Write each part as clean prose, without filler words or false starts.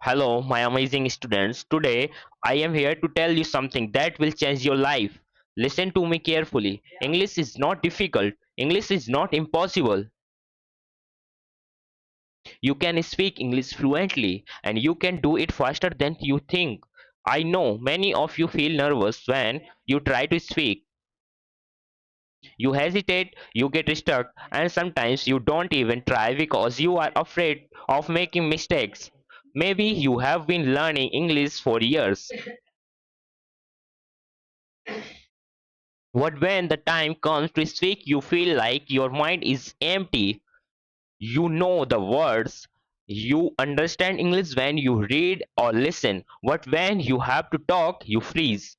Hello, my amazing students. Today, I am here to tell you something that will change your life. Listen to me carefully. English is not difficult. English is not impossible. You can speak English fluently and you can do it faster than you think. I know many of you feel nervous when you try to speak. You hesitate, you get stuck, and sometimes you don't even try because you are afraid of making mistakes. Maybe you have been learning English for years. But when the time comes to speak, you feel like your mind is empty. You know the words. You understand English when you read or listen. But when you have to talk, you freeze.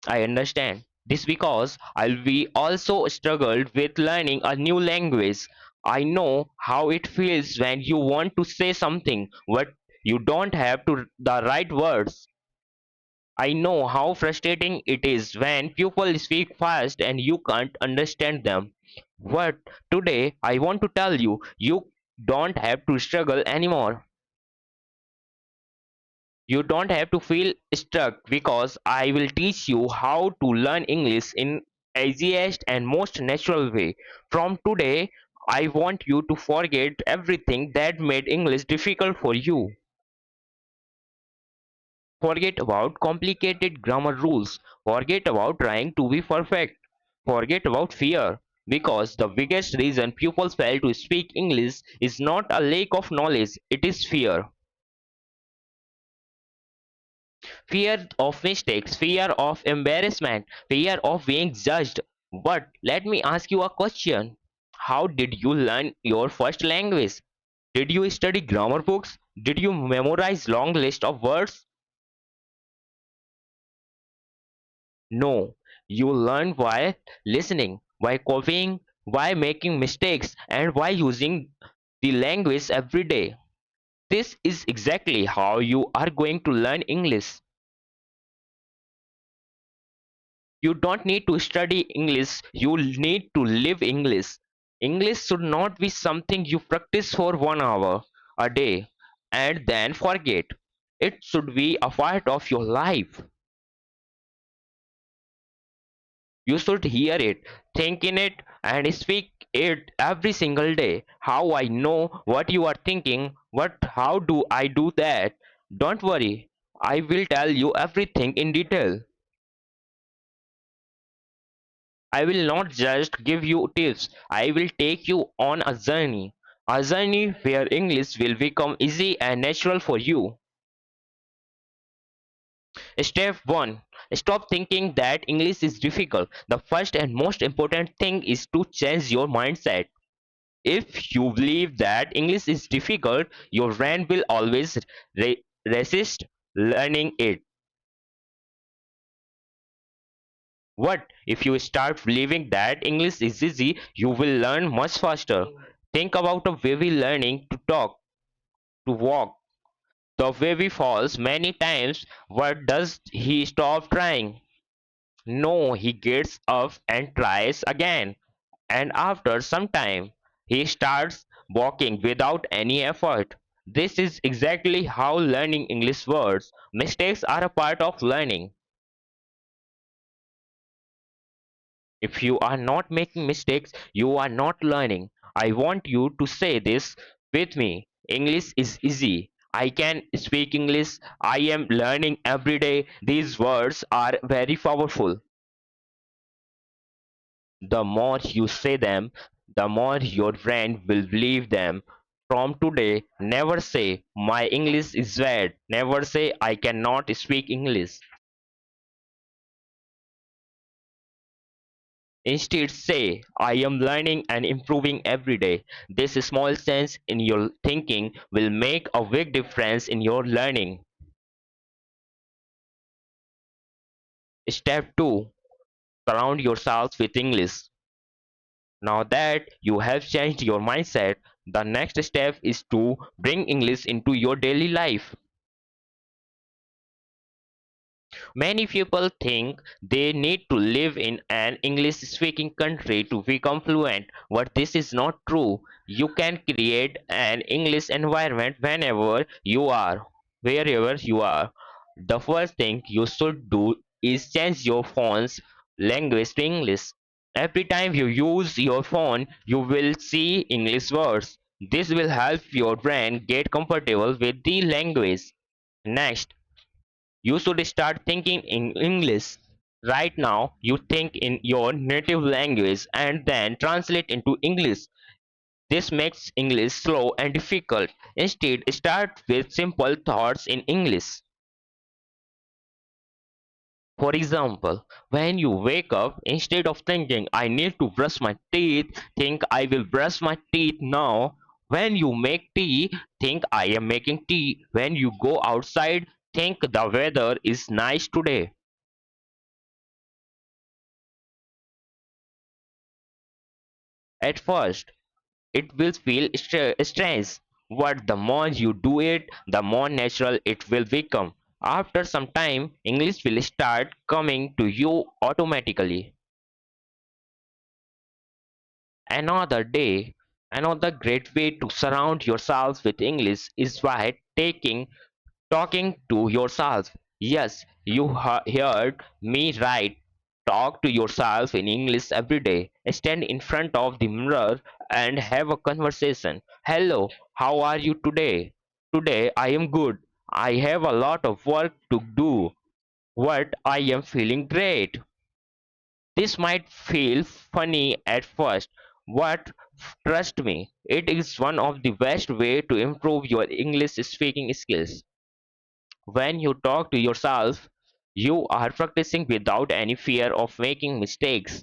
I understand. This because we also struggled with learning a new language. I know how it feels when you want to say something, but you don't have to the right words. I know how frustrating it is when people speak fast and you can't understand them. But today I want to tell you, you don't have to struggle anymore. You don't have to feel stuck because I will teach you how to learn English in easiest and most natural way. From today, I want you to forget everything that made English difficult for you. Forget about complicated grammar rules. Forget about trying to be perfect. Forget about fear. Because the biggest reason pupils fail to speak English is not a lack of knowledge, it is fear. Fear of mistakes, fear of embarrassment, fear of being judged. But let me ask you a question. How did you learn your first language? Did you study grammar books? Did you memorize long list of words? No, you learn by listening, by copying, by making mistakes, and by using the language every day. This is exactly how you are going to learn English. You don't need to study English, you need to live English. English should not be something you practice for 1 hour a day and then forget. It should be a part of your life. You should hear it, think in it, and speak it every single day. How I know what you are thinking, what how do I do that? Don't worry, I will tell you everything in detail. I will not just give you tips, I will take you on a journey. A journey where English will become easy and natural for you. Step 1. Stop thinking that English is difficult. The first and most important thing is to change your mindset. If you believe that English is difficult, your brain will always resist learning it. What if you start believing that English is easy, you will learn much faster. Think about a baby learning to talk, to walk. The baby falls many times. What does he stop trying? No, he gets up and tries again. And after some time, he starts walking without any effort. This is exactly how learning English works. Mistakes are a part of learning. If you are not making mistakes, you are not learning. I want you to say this with me. English is easy. I can speak English. I am learning every day. These words are very powerful. The more you say them, the more your brain will believe them. From today, never say, my English is bad. Never say, I cannot speak English. Instead, say, I am learning and improving every day. This small change in your thinking will make a big difference in your learning. Step 2. Surround yourself with English. Now that you have changed your mindset, the next step is to bring English into your daily life. Many people think they need to live in an English speaking country to become fluent, but this is not true. You can create an English environment wherever you are. The first thing you should do is change your phone's language to English. Every time you use your phone, you will see English words. This will help your brain get comfortable with the language. Next, you should start thinking in English. Right now, you think in your native language and then translate into English. This makes English slow and difficult. Instead, start with simple thoughts in English. For example, when you wake up, instead of thinking, I need to brush my teeth, think, I will brush my teeth now. When you make tea, think, I am making tea. When you go outside, think, the weather is nice today. At first, it will feel strange, but the more you do it, the more natural it will become. After some time, English will start coming to you automatically. Another day, another great way to surround yourself with English is by talking to yourself. Yes, you heard me right. Talk to yourself in English every day. Stand in front of the mirror and have a conversation. Hello, how are you today? Today I am good. I have a lot of work to do. But I am feeling great. This might feel funny at first, but trust me, it is one of the best way to improve your English speaking skills. When you talk to yourself, you are practicing without any fear of making mistakes.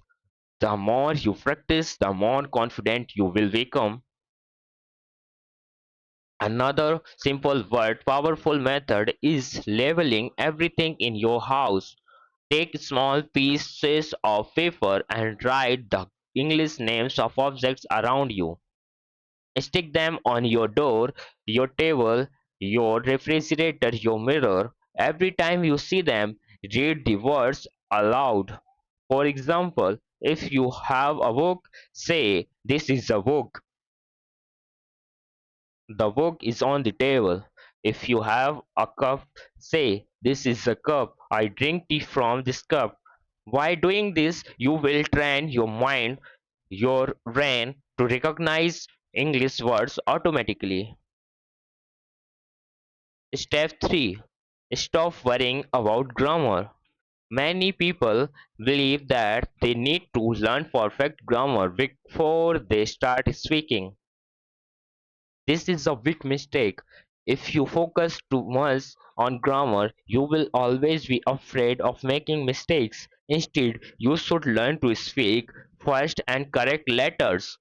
The more you practice, the more confident you will become. Another simple but powerful method is labeling everything in your house. Take small pieces of paper and write the English names of objects around you. Stick them on your door, your table, your refrigerator, your mirror. Every time you see them, read the words aloud. For example, if you have a book, say, this is a book. The book is on the table. If you have a cup, say, this is a cup. I drink tea from this cup. By doing this, you will train your brain, to recognize English words automatically. Step 3. Stop worrying about grammar. Many people believe that they need to learn perfect grammar before they start speaking. This is a big mistake. If you focus too much on grammar, you will always be afraid of making mistakes. Instead, you should learn to speak first and correct letters.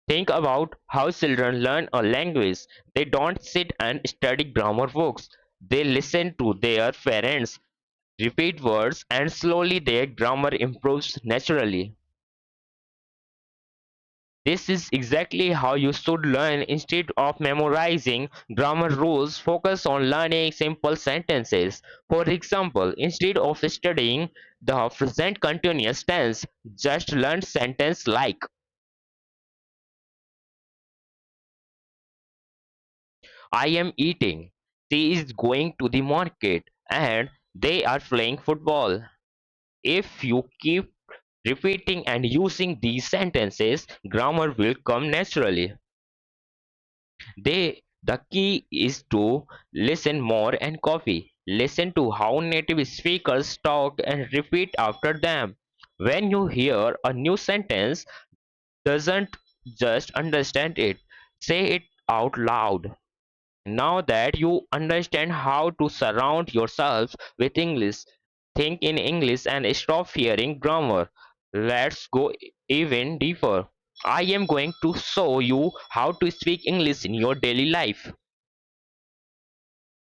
Think about how children learn a language. They don't sit and study grammar books. They listen to their parents, repeat words, and slowly their grammar improves naturally. This is exactly how you should learn. Instead of memorizing grammar rules, focus on learning simple sentences. For example, instead of studying the present continuous tense, just learn sentence like I am eating, she is going to the market, and they are playing football. If you keep repeating and using these sentences, grammar will come naturally. The key is to listen more and copy. Listen to how native speakers talk and repeat after them. When you hear a new sentence, doesn't just understand it, say it out loud. Now that you understand how to surround yourself with English, think in English and stop fearing grammar. Let's go even deeper. I am going to show you how to speak English in your daily life.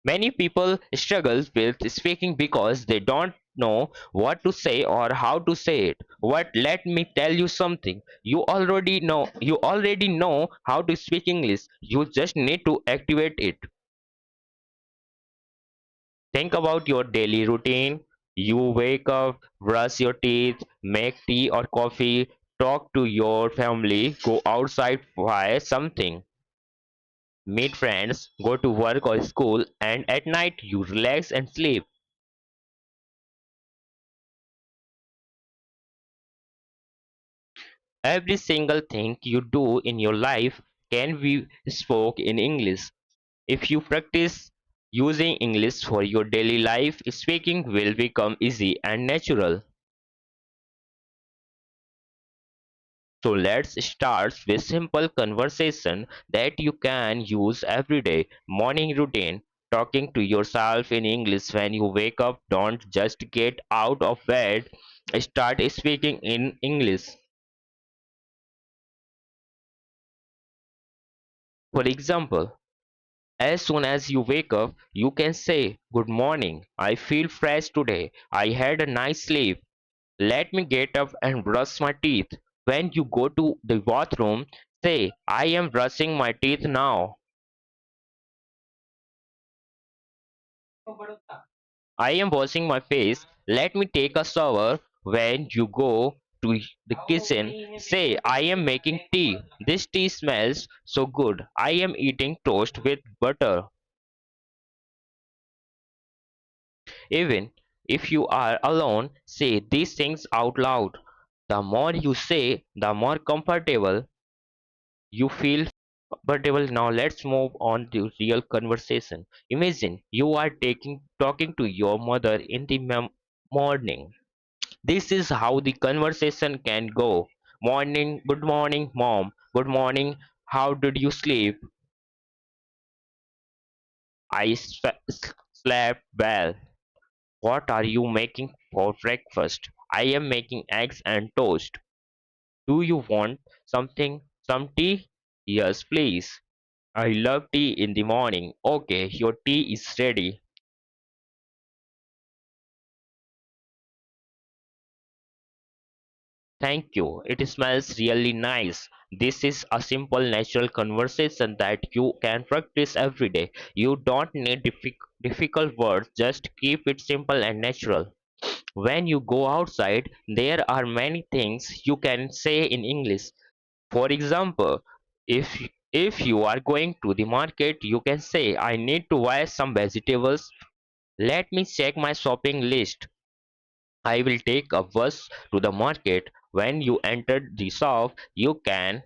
Many people struggle with speaking because they don't know what to say or how to say it. But let me tell you something. You already know how to speak English. You just need to activate it. Think about your daily routine. You wake up, brush your teeth, make tea or coffee, talk to your family, go outside, buy something, meet friends, go to work or school, and at night you relax and sleep. Every single thing you do in your life can be spoke in English. If you practice using English for your daily life, speaking will become easy and natural. So let's start with simple conversation that you can use every day. Morning routine. Talking to yourself in English when you wake up. Don't just get out of bed. Start speaking in English. For example, as soon as you wake up, you can say, "Good morning. I feel fresh today. I had a nice sleep. Let me get up and brush my teeth." When you go to the bathroom, say, "I am brushing my teeth now. I am washing my face. Let me take a shower." When you go to the kitchen, say, "I am making tea. This tea smells so good. I am eating toast with butter." Even if you are alone, say these things out loud. The more you say, the more comfortable you feel. Comfortable. Now let's move on to real conversation. Imagine you are talking to your mother in the morning. This is how the conversation can go. Morning, good morning, mom. Good morning. How did you sleep? I slept well. What are you making for breakfast? I am making eggs and toast. Do you want some tea? Yes, please. I love tea in the morning. Okay, your tea is ready. Thank you. It smells really nice. This is a simple, natural conversation that you can practice every day. You don't need difficult words, just keep it simple and natural. When you go outside, there are many things you can say in English. For example, if you are going to the market, you can say, "I need to buy some vegetables. Let me check my shopping list. I will take a bus to the market." When you enter the shop, you can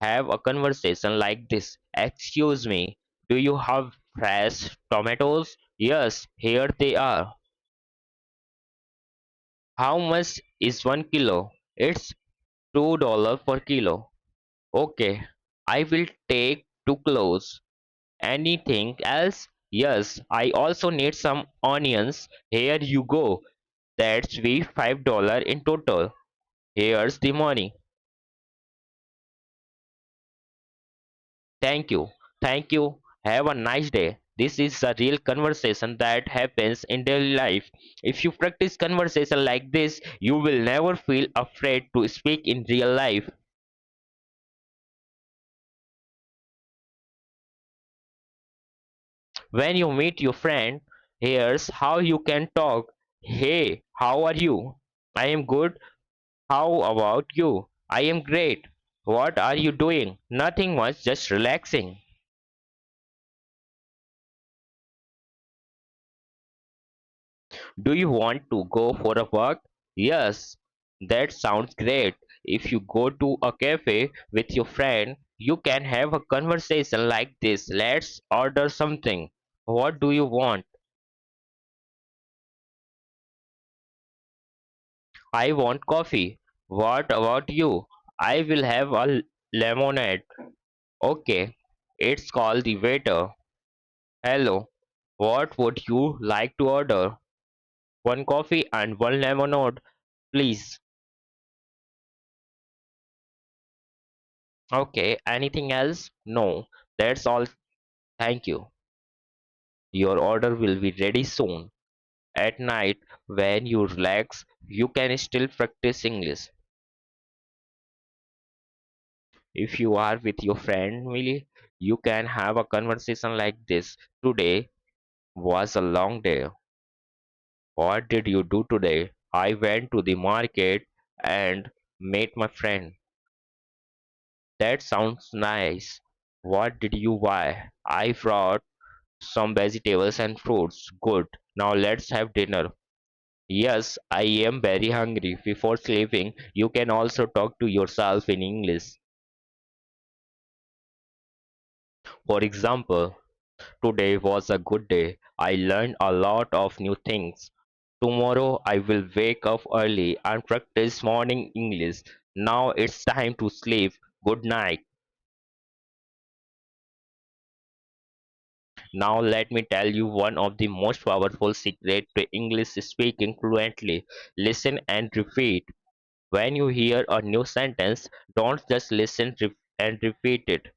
have a conversation like this. "Excuse me, do you have fresh tomatoes?" "Yes, here they are." "How much is 1 kilo?" "It's $2 per kilo." "Okay, I will take 2 kilos." "Anything else?" "Yes, I also need some onions." "Here you go. That's be $5 in total. Here's the money." "Thank you. Thank you. Have a nice day." This is a real conversation that happens in daily life. If you practice conversation like this, you will never feel afraid to speak in real life. When you meet your friend, here's how you can talk. "Hey, how are you?" "I am good. How about you?" "I am great." "What are you doing?" "Nothing much, just relaxing." "Do you want to go for a walk?" "Yes." "That sounds great." If you go to a cafe with your friend, you can have a conversation like this. "Let's order something." "What do you want?" "I want coffee." "What about you?" "I will have a lemonade." "Okay." It's called the waiter. "Hello. What would you like to order?" "One coffee and one lemonade, please." "Okay, anything else?" "No, that's all, thank you." Your order will be ready soon. At night, when you relax, you can still practice English. If you are with your family, you can have a conversation like this. "Today Was a long day. What did you do today? I went to the market and met my friend. That sounds nice. What did you buy? I brought some vegetables and fruits. Good. Now let's have dinner. Yes, I am very hungry. Before sleeping, you can also talk to yourself in English. For example, today was a good day. I learned a lot of new things. Tomorrow I will wake up early and practice morning English. Now it's time to sleep. Good night. Now let me tell you one of the most powerful secrets to English speaking fluently. Listen and repeat. When you hear a new sentence, don't just listen and repeat it.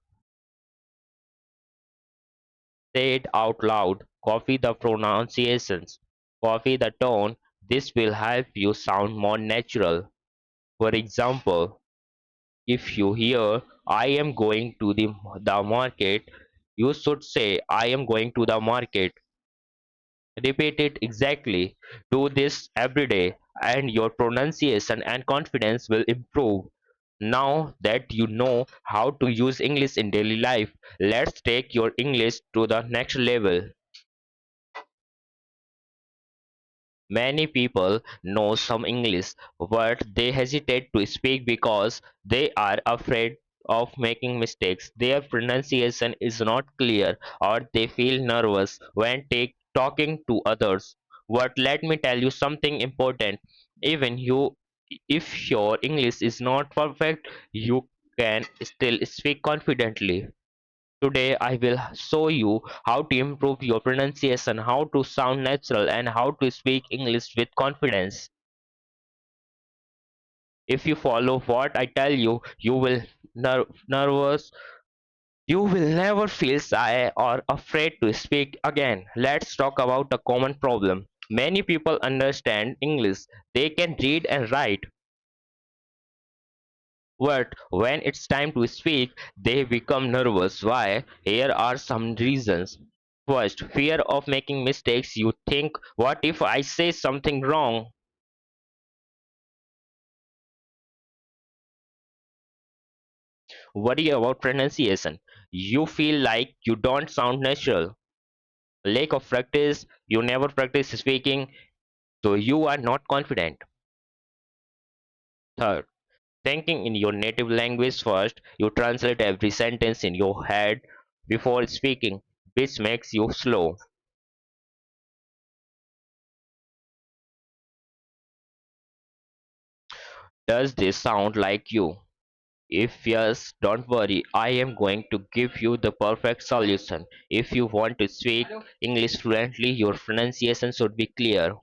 Say it out loud. Copy the pronunciations. Copy the tone. This will help you sound more natural. For example, if you hear I am going to the market, you should say I am going to the market. Repeat it exactly. Do this every day, and your pronunciation and confidence will improve. Now that you know how to use English in daily life, let's take your English to the next level. Many people know some English, but they hesitate to speak because they are afraid of making mistakes. Their pronunciation is not clear or they feel nervous when talking to others. But let me tell you something important. Even you if your English is not perfect, you can still speak confidently. Today, I will show you how to improve your pronunciation, how to sound natural, and how to speak English with confidence. If you follow what I tell you, you will nervous. You will never feel shy or afraid to speak again. Let's talk about a common problem. Many people understand English. They can read and write, but when it's time to speak, they become nervous. Why? Here are some reasons. First, fear of making mistakes. You think, what if I say something wrong? Worry about pronunciation. You feel like you don't sound natural. Lack of practice. You never practice speaking, so you are not confident. Third, thinking in your native language first. You translate every sentence in your head before speaking, which makes you slow. Does this sound like you? If yes, don't worry, I am going to give you the perfect solution. If you want to speak English fluently, your pronunciation should be clear.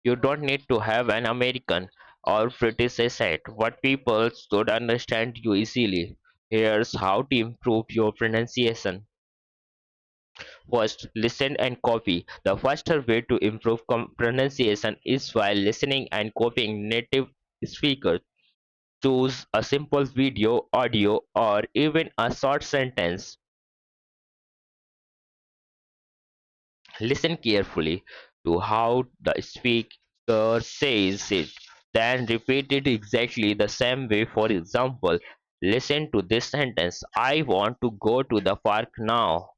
You don't need to have an American or British accent, but people should understand you easily. Here's how to improve your pronunciation. First, listen and copy. The faster way to improve pronunciation is while listening and copying native speakers. Choose a simple video, audio, or even a short sentence. Listen carefully to how the speaker says it, then repeat it exactly the same way. For example, listen to this sentence: I want to go to the park now.